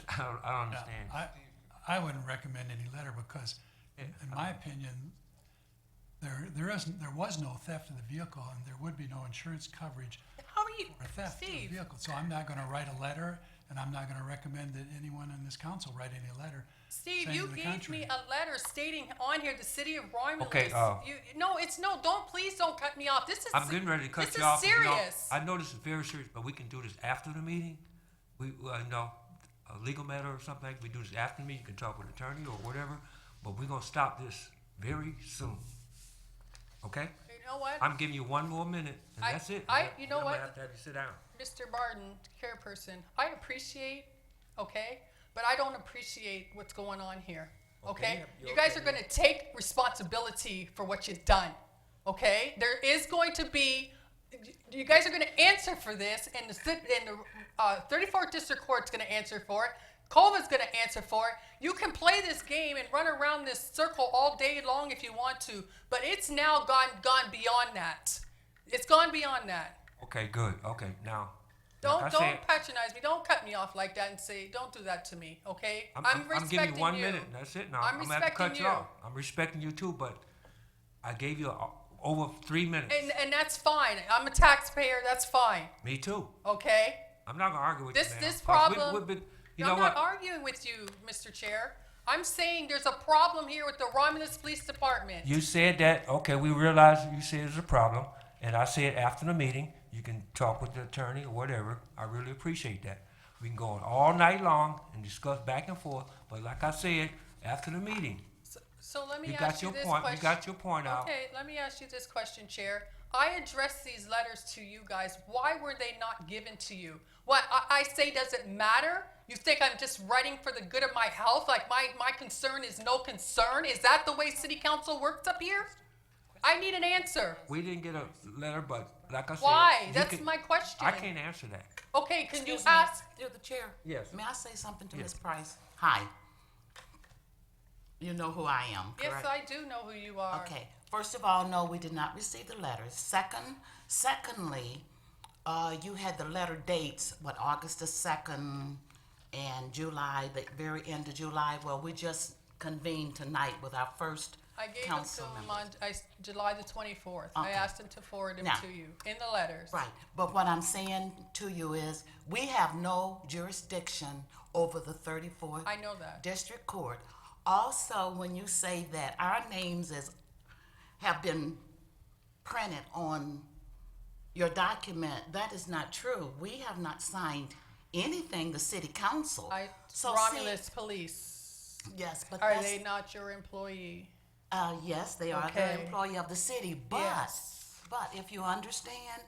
I don't Yeah, understand. I wouldn't recommend any letter because, in my opinion, there was no theft of the vehicle and there would be no insurance coverage How are you, for theft of the Steve? vehicle. So I'm not gonna write a letter and I'm not gonna recommend that anyone in this council write any letter. Steve, saying you to the gave me contrary. a letter stating on here the city of Romulus. Okay, Please don't cut me off. This is I'm getting ready to cut this you is off. You know, serious. I know this is very serious, but we can do this after the meeting. We know a legal matter or something. We do this after the meeting. You can talk with an attorney or whatever. But we're gonna stop this very soon. Okay? You know what? I'm giving you one more minute, and that's it. You know I'm what? gonna have to have you sit down. Mr. Barton, chairperson, I appreciate, okay, but I don't appreciate what's going on here, okay? you're You guys okay. are gonna take responsibility for what you've done, okay? There is going to be, you guys are gonna answer for this, and the 34th District Court's gonna answer for it. Cova's gonna answer for it. You can play this game and run around this circle all day long if you want to, but it's now gone beyond that. It's gone beyond that. Okay, good. Okay, now. Don't like I said, patronize me. Don't cut me off like that and say, don't do that to me, okay? I'm respecting giving you 1 you. minute, and that's it now. I'm gonna have to cut respecting you you. off. I'm respecting you too, but I gave you over 3 minutes. And that's fine. I'm a taxpayer. That's fine, Me too. okay? I'm not gonna argue with This you, man. this 'Cause problem. we've been, you I'm know not what? arguing with you, Mr. Chair. I'm saying there's a problem here with the Romulus Police Department. You said that, okay, we realize you said it's a problem, and I said after the meeting, you can talk with the attorney or whatever. I really appreciate that. We can go on all night long and discuss back and forth, but like I said, after the meeting, So let me you ask got you your this point, question. you got your point out. Okay, let me ask you this question, Chair. I addressed these letters to you guys. Why were they not given to you? What I say doesn't matter? You think I'm just writing for the good of my health? Like my concern is no concern? Is that the way city council works up here? I need an answer. We didn't get a letter, but like I said. Why? you That's can- my question. I can't answer that. Okay, can you Excuse me, ask? Through the chair. Yes. May I say something to Yes. Ms. Price? Hi. You know who I am, Yes, correct? I do know who you are. Okay. First of all, no, we did not receive the letters. Secondly, you had the letter dates, August the 2nd and July, the very end of July. Well, we just convened tonight with our first I gave them to council him members. on July the 24th. I Okay. asked him to forward them Now- to you in the letters. Right, but what I'm saying to you is, we have no jurisdiction over the 34th I know that. District Court. Also, when you say that our names have been printed on your document, that is not true. We have not signed anything, the city council. So see- Romulus Police. Yes, but Are that's, they not your employee? yes, they are the Okay. employee of the city, but, Yes. but if you understand,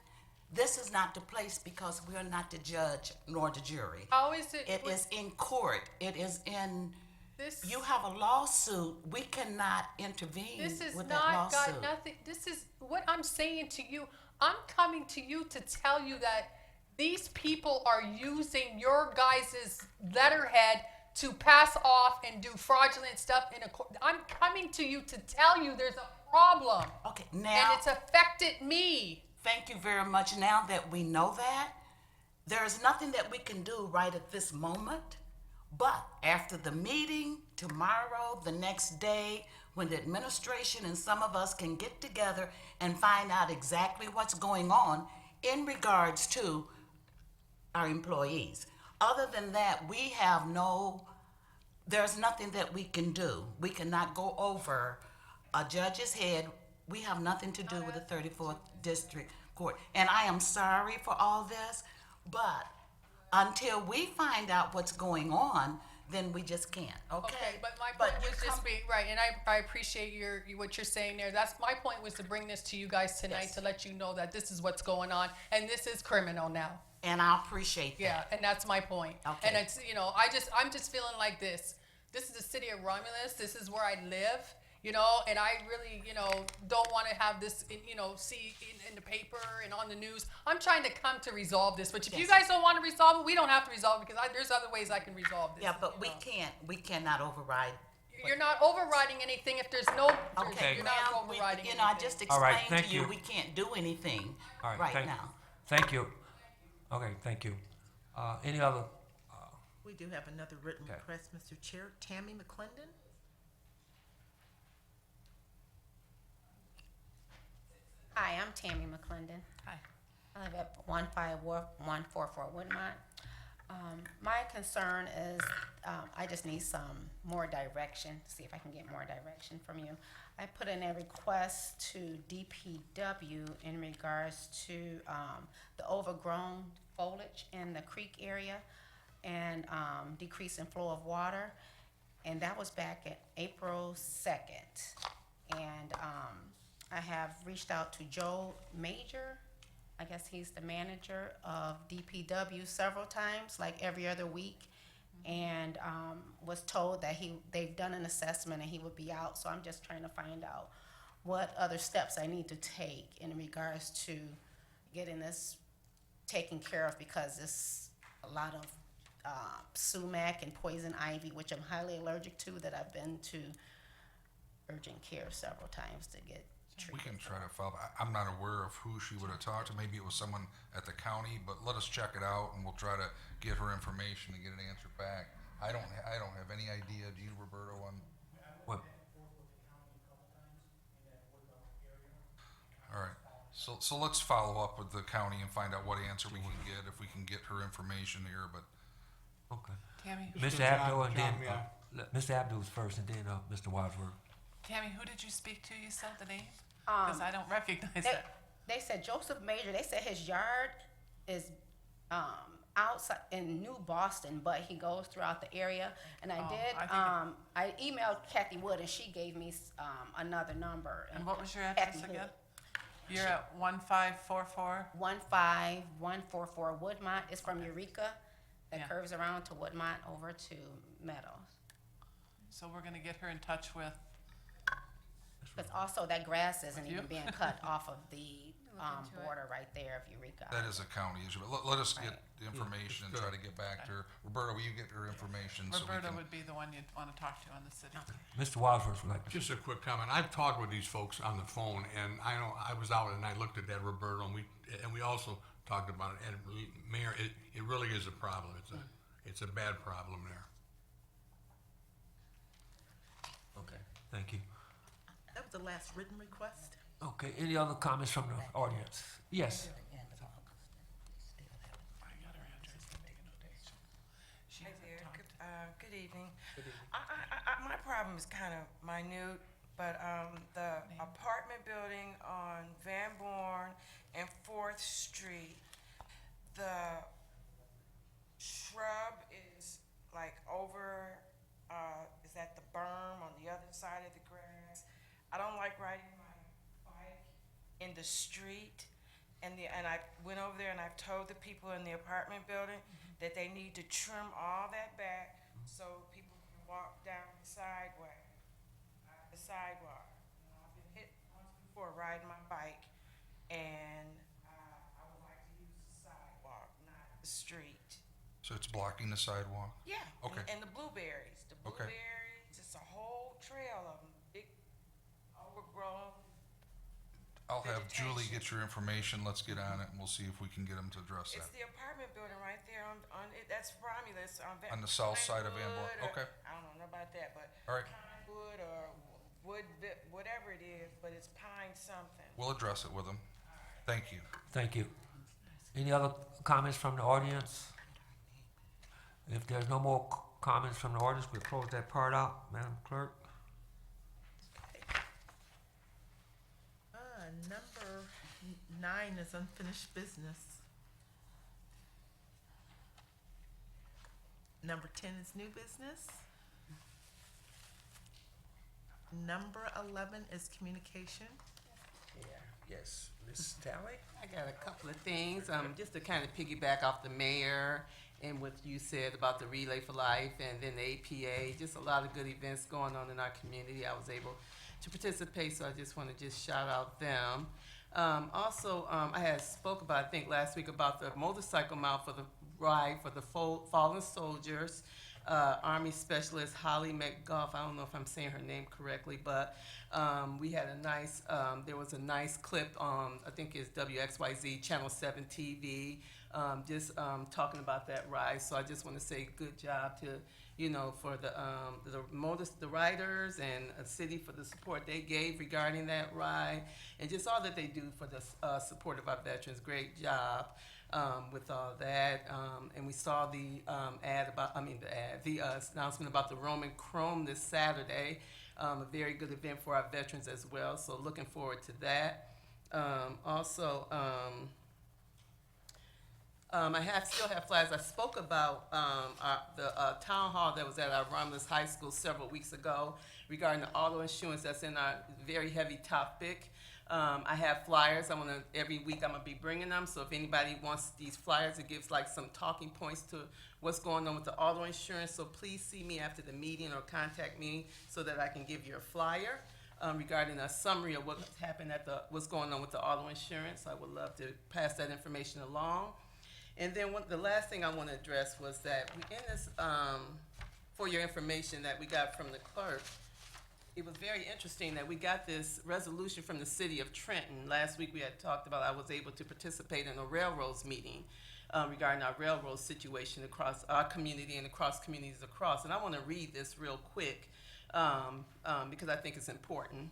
this is not the place because we are not the judge nor the jury. How is it? It is in court. It is in, This, you have a lawsuit. We cannot intervene this is with that not lawsuit. got nothing. This is what I'm saying to you. I'm coming to you to tell you that these people are using your guys' letterhead to pass off and do fraudulent stuff in a court. I'm coming to you to tell you there's a problem. Okay, now, And it's affected me. thank you very much. Now that we know that, there is nothing that we can do right at this moment. But after the meeting, tomorrow, the next day, when the administration and some of us can get together and find out exactly what's going on in regards to our employees. Other than that, we have there's nothing that we can do. We cannot go over a judge's head. We have nothing to do with the 34th District Court. And I am sorry for all this, but until we find out what's going on, then we just can't, okay? But my point you was just come- be right, and I appreciate what you're saying there. That's my point, was to bring this to you guys tonight Yes. to let you know that this is what's going on, and this is criminal now. And I appreciate that. Yeah, and that's my point. Okay. And it's I'm just feeling like this. This is the city of Romulus. This is where I live. you know, and I really, you know, don't want to have this, you know, see in the paper and on the news. I'm trying to come to resolve this, but if you guys don't want to resolve it, we don't have to resolve it, because there's other ways I can resolve this. Yeah, but you know. we cannot override. You're not overriding anything if there's no, Okay, you're not ma'am, overriding you know, I anything. just All right, explained to thank you, you. we can't do anything All right, right thank- now. Thank you. Okay, thank you. Any other, We do have another written Okay. request, Mr. Chair. Tammy McClendon? Hi, I'm Tammy McClendon. Hi. I live at 15144 Woodmont. My concern is I just need some more direction, see if I can get more direction from you. I put in a request to DPW in regards to the overgrown foliage in the creek area and decrease in flow of water. And that was back in April 2nd. And I have reached out to Joe Major. I guess he's the manager of DPW several times, like every other week, and was told that they've done an assessment and he would be out. So I'm just trying to find out what other steps I need to take in regards to getting this taken care of, because it's a lot of sumac and poison ivy, which I'm highly allergic to, that I've been to urgent care several times to get We treated. can try to follow. I'm not aware of who she would have talked to. Maybe it was someone at the county, but let us check it out and we'll try to get her information and get an answer back. I don't have any idea. Do you, Roberto, on? what, All right. So let's follow up with the county and find out what answer we can get, if we can get her information here, but okay. Tammy, Mr. Abdul and then, Mr. Abdul's first and then, Mr. Wadsworth. Tammy, who did you speak to? You said the name? Because I don't recognize They, that. they said Joseph Major, they said his yard is outside in New Boston, but he goes throughout the area. And I Oh, did, I think I emailed Kathy Wood and she gave me another number. And what was your Kathy address Wood. again? You're at 1544? 15144 Woodmont. It's from Eureka that Yeah. curves around to Woodmont over to Meadows. So we're gonna get her in touch with, But also that grass isn't With you? even being cut off of the Look into it. border right there of Eureka. that is a county issue. But let us get Right. the information and try to get back to her. Roberta, will you get her information so we Roberta can? would be the one you'd wanna talk to on the city. Mr. Wadsworth would like to. Just a quick comment. I've talked with these folks on the phone, and I know I was out and I looked at that, Roberto, and we also talked about it. And Mayor, it really is a problem. It's a bad problem there. Okay, thank you. That was the last written request. Okay, any other comments from the audience? Yes. She Hi hasn't there. talked. Good evening. My problem is kind of minute, but the apartment building on Van Born and 4th Street, the shrub is like over, is at the berm on the other side of the grass. I don't like riding my bike in the street. And I went over there and I've told the people in the apartment building that they need to trim all that back so people can walk down the sidewalk. You know, I've been hit once before riding my bike, and I would like to use the sidewalk, not the street. So it's blocking the sidewalk? Yeah. Okay. And the blueberries. Okay. It's a whole trail of them, big, overgrown. I'll have Julie Vegetation. get your information. Let's get on it and we'll see if we can get them to address It's that. the apartment building right there on it. That's Romulus On the south side of Van Born. Pinewood or- Okay. I don't know about that, but All right. Pinewood or wood, whatever it is, but it's pine something. We'll address it with them. Thank you. Thank you. Any other comments from the audience? If there's no more comments from the audience, we'll close that part out, Madam Clerk. Number 9 is unfinished business. Number 10 is new business. Number 11 is communication. Yes, Ms. Talley? I got a couple of things, just to kind of piggyback off the mayor and what you said about the Relay for Life and then the APA, just a lot of good events going on in our community. I was able to participate, so I just want to just shout out them. Also, I had spoke about, I think last week, about the motorcycle mile for the ride for the fallen soldiers. Army Specialist Holly McGough, I don't know if I'm saying her name correctly, but we had a nice, there was a nice clip on, I think it's WXYZ Channel 7 TV, just talking about that ride. So I just want to say good job to, you know, for the riders and a city for the support they gave regarding that ride, and just all that they do for the support of our veterans. Great job. With all that, and we saw the announcement about the Roman Chrome this Saturday. A very good event for our veterans as well. So looking forward to that. Also, I still have flyers. I spoke about the town hall that was at our Romulus High School several weeks ago regarding the auto insurance. That's in our very heavy topic. I have flyers. Every week I'm gonna be bringing them. So if anybody wants these flyers, it gives like some talking points to what's going on with the auto insurance. So please see me after the meeting or contact me so that I can give you a flyer regarding a summary of what's happened what's going on with the auto insurance. I would love to pass that information along. And then the last thing I want to address was that in this, for your information that we got from the clerk, it was very interesting that we got this resolution from the city of Trenton. Last week we had talked about, I was able to participate in a railroads meeting regarding our railroad situation across our community and across communities across. And I want to read this real quick because I think it's important.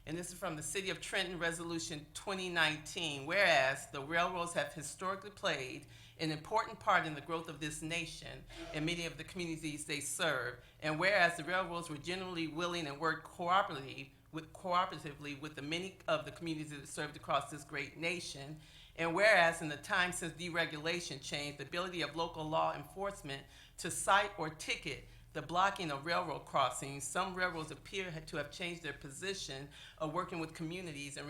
And this is from the City of Trenton Resolution 2019. Whereas the railroads have historically played an important part in the growth of this nation and many of the communities they serve, and whereas the railroads were generally willing and worked cooperatively with the many of the communities that served across this great nation, and whereas in the time since deregulation changed the ability of local law enforcement to cite or ticket the blocking of railroad crossings, some railroads appear to have changed their position of working with communities and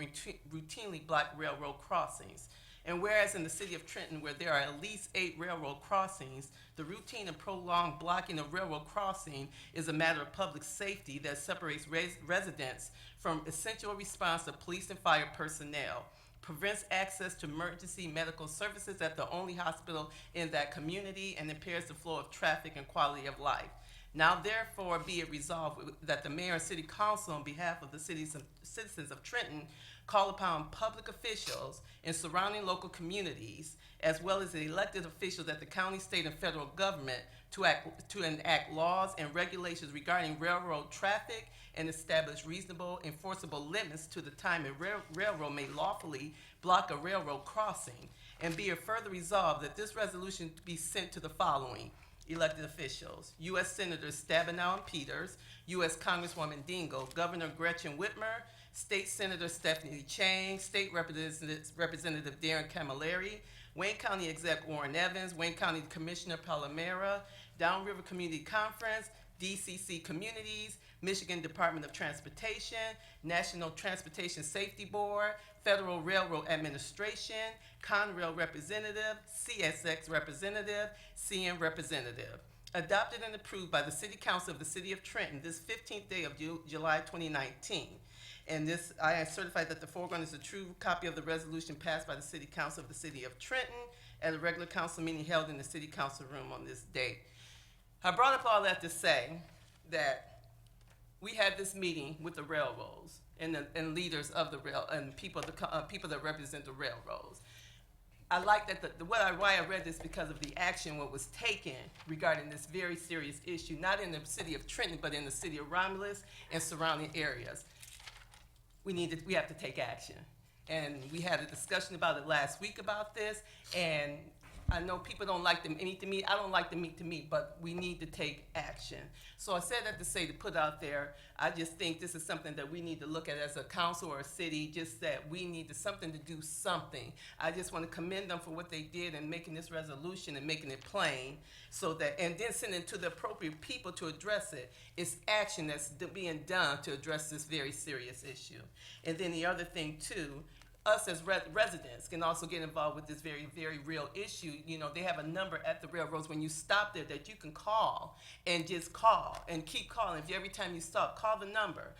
routinely block railroad crossings. And whereas in the city of Trenton, where there are at least 8 railroad crossings, the routine and prolonged blocking of railroad crossing is a matter of public safety that separates residents from essential response of police and fire personnel, prevents access to emergency medical services at the only hospital in that community, and impairs the flow of traffic and quality of life. Now therefore be it resolved that the mayor and city council on behalf of the citizens of Trenton call upon public officials in surrounding local communities, as well as the elected officials at the county, state, and federal government to enact laws and regulations regarding railroad traffic and establish reasonable enforceable limits to the time a railroad may lawfully block a railroad crossing. And be it further resolved that this resolution be sent to the following elected officials: U.S. Senators Stabenow and Peters, U.S. Congresswoman Dingell, Governor Gretchen Whitmer, State Senator Stephanie Chang, State Representative Darren Camilleri, Wayne County Exec Warren Evans, Wayne County Commissioner Palomera, Downriver Community Conference, DCC Communities, Michigan Department of Transportation, National Transportation Safety Board, Federal Railroad Administration, Conrail Representative, CSX Representative, CN Representative. Adopted and approved by the City Council of the City of Trenton this 15th day of July 2019. And this, I certify that the foregoing is a true copy of the resolution passed by the City Council of the City of Trenton at a regular council meeting held in the City Council room on this date. I brought up all that to say that we had this meeting with the railroads and leaders of the rail and people that represent the railroads. I like that why I read this because of the action what was taken regarding this very serious issue, not in the City of Trenton, but in the City of Romulus and surrounding areas. We have to take action. And we had a discussion about it last week about this, and I know people don't like the meet to meet. I don't like the meet to meet, but we need to take action. So I said that to say, to put out there, I just think this is something that we need to look at as a council or a city, just that we need something to do something. I just want to commend them for what they did in making this resolution and making it plain, so that, and then sending it to the appropriate people to address it. It's action that's being done to address this very serious issue. And then the other thing too, us as residents can also get involved with this very, very real issue. You know, they have a number at the railroads when you stop there that you can call and just call and keep calling. If every time you stop, call the number.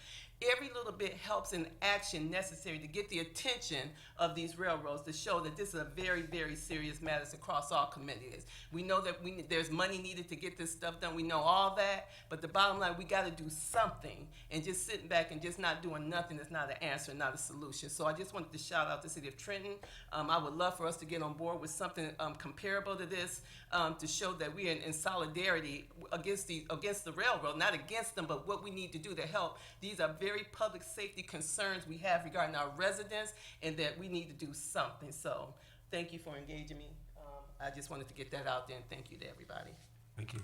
Every little bit helps in action necessary to get the attention of these railroads to show that this is a very, very serious matter across all communities. We know that there's money needed to get this stuff done. We know all that, but the bottom line, we got to do something. And just sitting back and just not doing nothing is not an answer, not a solution. So I just wanted to shout out the city of Trenton. I would love for us to get on board with something comparable to this, to show that we are in solidarity against the railroad, not against them, but what we need to do to help. These are very public safety concerns we have regarding our residents, and that we need to do something. So thank you for engaging me. I just wanted to get that out there, and thank you to everybody. Thank you.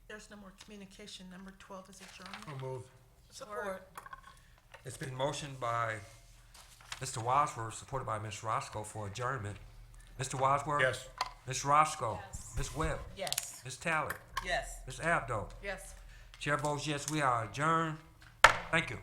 There's no more communication. Number 12 is adjournment. So moved. Support. It's been motioned by Mr. Wadsworth, supported by Ms. Roscoe for adjournment. Mr. Wadsworth? Yes. Ms. Roscoe? Ms. Webb? Yes. Ms. Talley? Yes. Ms. Abdo? Yes. Chair votes yes, we are adjourned. Thank you.